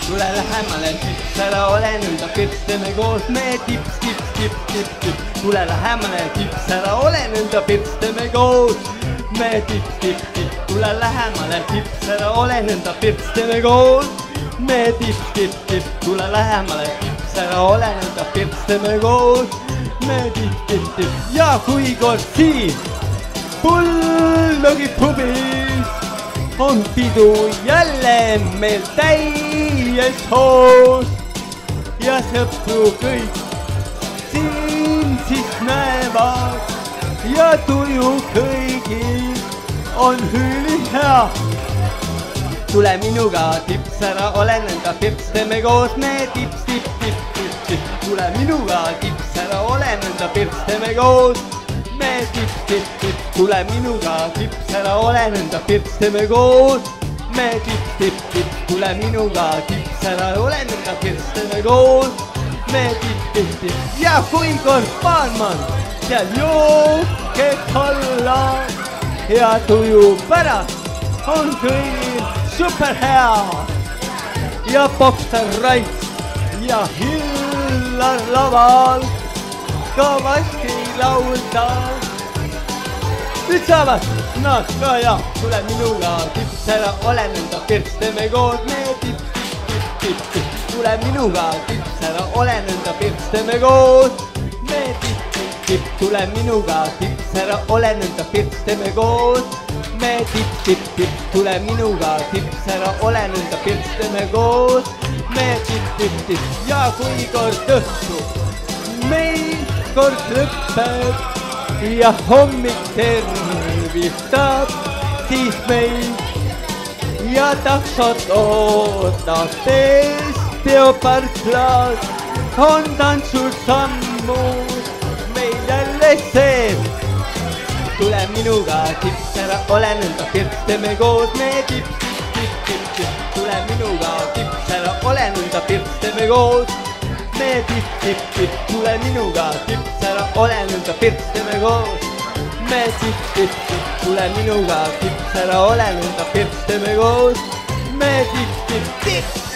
tule lähemale, tips ära, ole nõnda, pirts, teeme koos me tips, tips, tips, tips, tips. tule lähemale, tips ära, ole nõnda, pirts, teeme koos me tips, tips, tips. tule lähemale, tips ära, ole nõnda, pirts, teeme koos me tips, tips, tips. tule lähemale, tips ära, ole nõnda, pirts, teeme koos me tips, tips, tips. ja kui kord siin Bulldog'i pubis on pidu jälle meil täies hoos ja sõpru kõik siin siis näevad ja tuju kõigil on ülihea. tule minuga, tips ära, ole nõnda, pirts, teeme koos me tips, tips, tips, tips, tips. tule minuga, tips ära, ole nõnda, pirts, teeme koos me tips, tips, tips. tule minuga, tips ära, ole nõnda, pirts, teeme koos me tips, tips, tips. tule minuga, tips ära, ole nõnda, pirts, teeme koos me tips, tips, tips. ja kui kord baarman seal jooked alla ja tuju pärast on kõigil super hea ja popstar Raits ja Hillar laval kõvasti laulda. nüüd saavad nad ka ja tule minuga, tips ära, ole nõnda, pirts, teeme koos me tips, tips, tips, tips. tule minuga, tips ära, ole nõnda, pirts, teeme koos me tips, tips, tips. tule minuga, tips ära, ole nõnda, pirts, teeme koos me tips, tips, tips. tule minuga, tips ära, ole nõnda, pirts, teeme koos me tips, tips, tips. ja kui kord õhtu meil kord lõpeb ja hommik tervitab siis meid ja taksod ootab ees peoparklas on tantsul sammud meil jälle sees. tule minuga, tips ära, ole nõnda, pirts, teeme koos me tips, tips, tips, tips. tule minuga, tips ära, ole nõnda, pirts, teeme koos me tips, tips, tips. tule minuga, tips ära, ole nõnda, pirts, teeme koos me tips, tips, tips. tule minuga, tips ära, ole nõnda, pirts, teeme koos me tips, tips, tips.